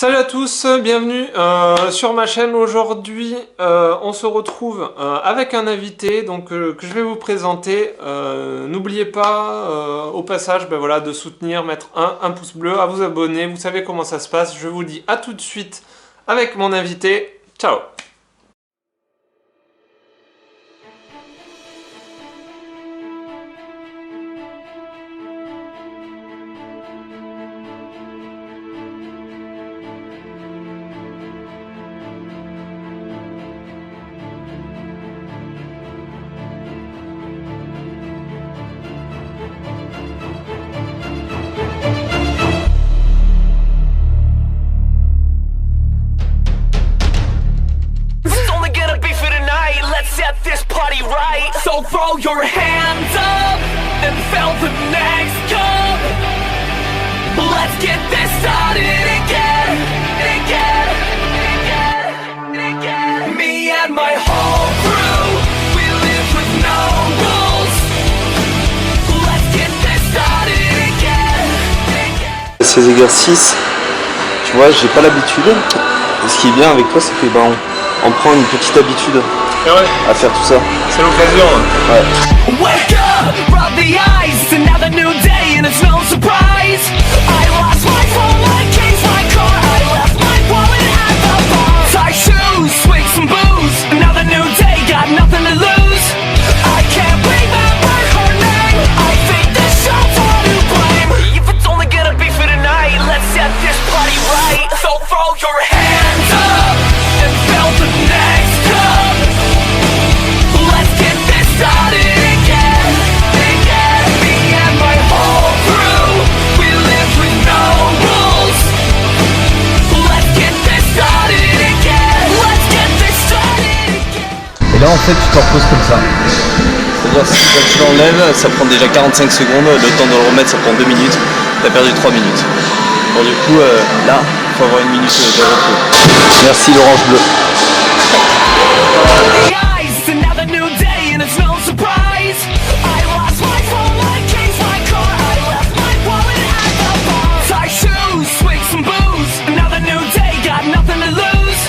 Salut à tous, bienvenue sur ma chaîne. Aujourd'hui, on se retrouve avec un invité que je vais vous présenter. N'oubliez pas au passage voilà, de soutenir, mettre un pouce bleu, à vous abonner. Vous savez comment ça se passe. Je vous dis à tout de suite avec mon invité. Ciao! Set this party right. So throw your hands up and fill the next cup. Let's get this started again, again. Me and my whole crew, we live with no rules. Let's get this started again. Ces exercices, tu vois, j'ai pas l'habitude. Et ce qui est bien avec toi, c'est que on prend une petite habitude. À faire tout ça. C'est l'occasion. Ouais. Wake up, rub the eyes. It's another new day and it's no surprise. I lost my phone, my keys, my car. I left my wallet at the bar. Tie shoes, swig some booze. Another new day, got nothing to lose. I can't remember her name. I think this show's all to blame. If it's only gonna be for tonight, let's set this party right. So throw your hands up and fill the next cup. Let's get this started again, again. Me and my whole crew, we live with no rules. Let's get this started again. Let's get this started again. Et là en fait tu te reposes comme ça. C'est-à-dire si quand tu l'enlèves, ça prend déjà 45 secondes, le temps de le remettre ça prend 2 minutes, t'as perdu 3 minutes. Bon du coup là, il faut avoir une minute de repos. Merci l'orange bleu. Another new day and it's no surprise. I lost my phone, my keys, my car. I left my wallet at the bar. Tie shoes, swig some booze. Another new day, got nothing to lose.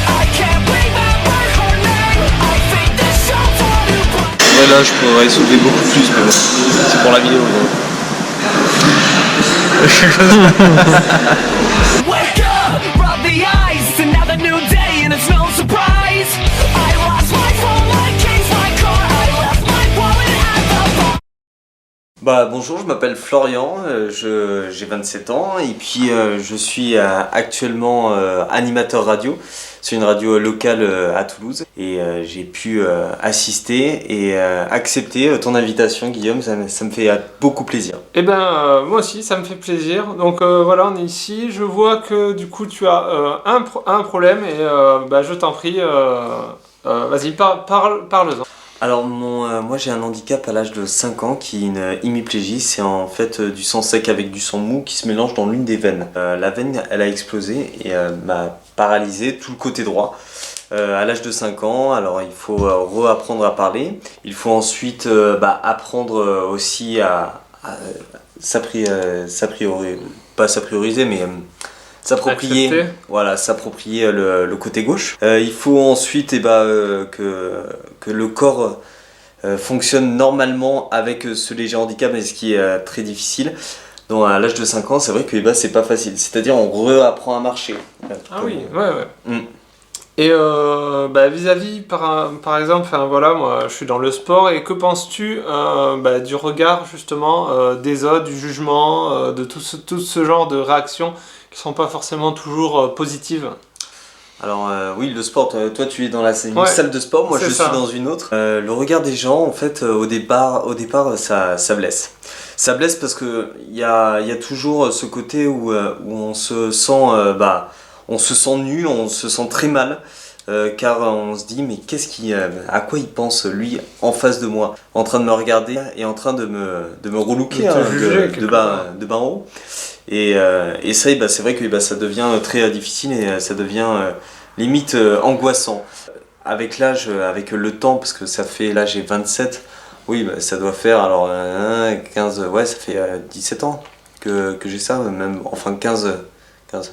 I can't remember her name. I think this show's all to blame. Ouais là je pourrais soulever beaucoup plus mais bon, c'est pour la vidéo. Wake up, rub the eyes. It's another new day and it's no surprise. I lost my phone, my keys, my car. I left my wallet at the bar. Bah bonjour, je m'appelle Florian, j'ai 27 ans et puis je suis actuellement animateur radio sur une radio locale à Toulouse et j'ai pu assister et accepter ton invitation Guillaume, ça me fait beaucoup plaisir. Eh ben moi aussi ça me fait plaisir. Donc voilà, on est ici. Je vois que du coup tu as un problème et je t'en prie, vas-y parle-en. Alors moi j'ai un handicap à l'âge de 5 ans qui est une hémiplégie, c'est en fait du sang sec avec du sang mou qui se mélange dans l'une des veines. La veine elle a explosé et m'a paralysé tout le côté droit. À l'âge de 5 ans, alors il faut réapprendre à parler, il faut ensuite apprendre aussi à s'approprier, voilà, s'approprier le côté gauche. Il faut ensuite que le corps fonctionne normalement avec ce léger handicap, mais ce qui est très difficile. Donc à l'âge de 5 ans, c'est vrai que c'est pas facile. C'est-à-dire on réapprend à marcher. Ah oui, ouais. Et vis-à-vis par exemple, voilà, moi je suis dans le sport et que penses-tu du regard justement des autres, du jugement, de tout ce genre de réactions qui sont pas forcément toujours positives? Alors oui, le sport, toi tu es dans une salle de sport, moi je suis dans une autre. Le regard des gens, en fait, au départ ça blesse. Ça blesse parce que il y a toujours ce côté où on se sent nu, on se sent très mal. Car on se dit mais à quoi il pense lui en face de moi, en train de me regarder et en train de me relooker de bas en haut. Et ça, c'est vrai que ça devient très difficile et ça devient limite angoissant. Avec l'âge, avec le temps, parce que ça fait, là j'ai 27, oui ça doit faire alors 15, ouais ça fait 17 ans que j'ai ça, même enfin 15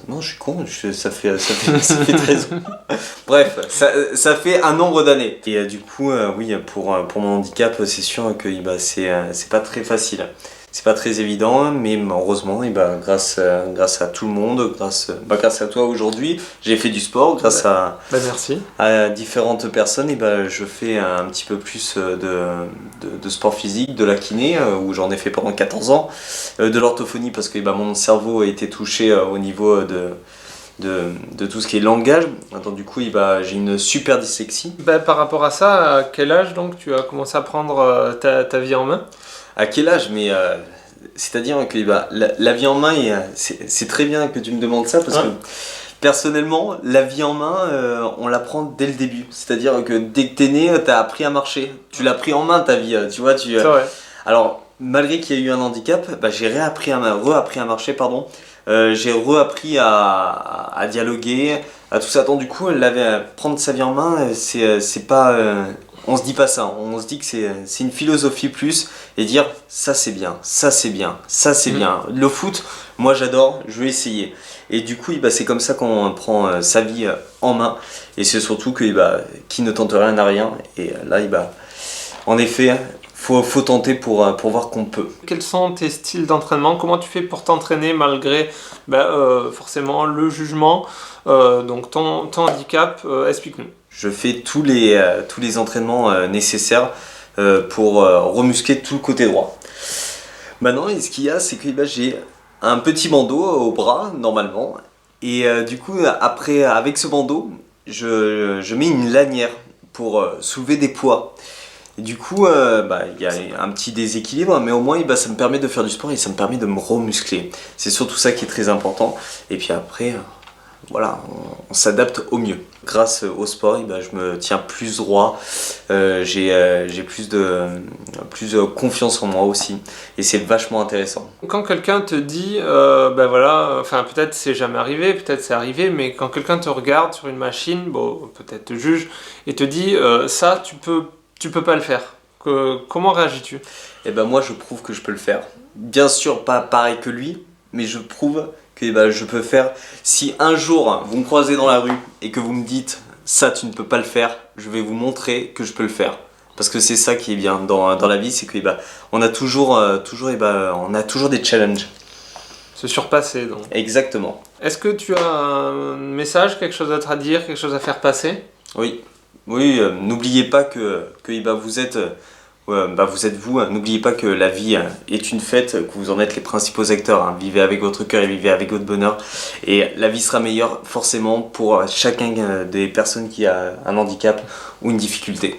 Non, je suis con, ça fait 13 ans. Bref, ça fait un nombre d'années. Et du coup, oui, pour mon handicap, c'est sûr que c'est pas très facile. C'est pas très évident, mais heureusement, grâce à tout le monde, grâce à toi aujourd'hui, j'ai fait du sport, merci. à différentes personnes, je fais un petit peu plus de sport physique, de la kiné, où j'en ai fait pendant 14 ans, de l'orthophonie parce que mon cerveau a été touché au niveau de tout ce qui est langage. Donc, du coup, j'ai une super dyslexie. Par rapport à ça, à quel âge donc tu as commencé à prendre ta vie en main? À quel âge? Mais c'est-à-dire que la vie en main, c'est très bien que tu me demandes ça parce que personnellement, la vie en main, on la prend dès le début. C'est-à-dire que dès que t'es né, t'as appris à marcher. Tu l'as pris en main ta vie, tu vois. C'est vrai. Alors, malgré qu'il y ait eu un handicap, j'ai re-appris à marcher, pardon. J'ai re-appris à dialoguer, à tout ça. Donc, du coup, prendre sa vie en main, c'est pas... on se dit pas ça, on se dit que c'est une philosophie plus et dire ça c'est bien, ça c'est bien, ça c'est bien. Le foot, moi j'adore, je vais essayer. Et du coup, c'est comme ça qu'on prend sa vie en main. Et c'est surtout que qui ne tente rien n'a rien. Et là, en effet, faut tenter pour voir qu'on peut. Quels sont tes styles d'entraînement? Comment tu fais pour t'entraîner malgré forcément le jugement, donc ton handicap? Explique-nous. Je fais tous les entraînements nécessaires pour remuscler tout le côté droit. Maintenant, ce qu'il y a, c'est que j'ai un petit bandeau au bras, normalement. Et du coup, après, avec ce bandeau, je mets une lanière pour soulever des poids. Et du coup, il y a un petit déséquilibre, mais au moins, ça me permet de faire du sport et ça me permet de me remuscler. C'est surtout ça qui est très important. Et puis après... voilà, on s'adapte au mieux. Grâce au sport, je me tiens plus droit, j'ai plus de confiance en moi aussi, et c'est vachement intéressant. Quand quelqu'un te dit, peut-être c'est jamais arrivé, peut-être c'est arrivé, mais quand quelqu'un te regarde sur une machine, peut-être te juge, et te dit, ça tu peux pas le faire. Comment réagis-tu? Moi je prouve que je peux le faire. Bien sûr pas pareil que lui, mais je prouve que je peux faire. Si un jour vous me croisez dans la rue et que vous me dites ça tu ne peux pas le faire, je vais vous montrer que je peux le faire. Parce que c'est ça qui est bien dans la vie, c'est que on a toujours des challenges. Se surpasser donc. Exactement. Est-ce que tu as un message, quelque chose d'autre à dire, quelque chose à faire passer? Oui, n'oubliez pas que vous êtes... vous êtes vous, n'oubliez pas que la vie est une fête, que vous en êtes les principaux acteurs. Vivez avec votre cœur et vivez avec votre bonheur. Et la vie sera meilleure forcément pour chacun des personnes qui a un handicap ou une difficulté.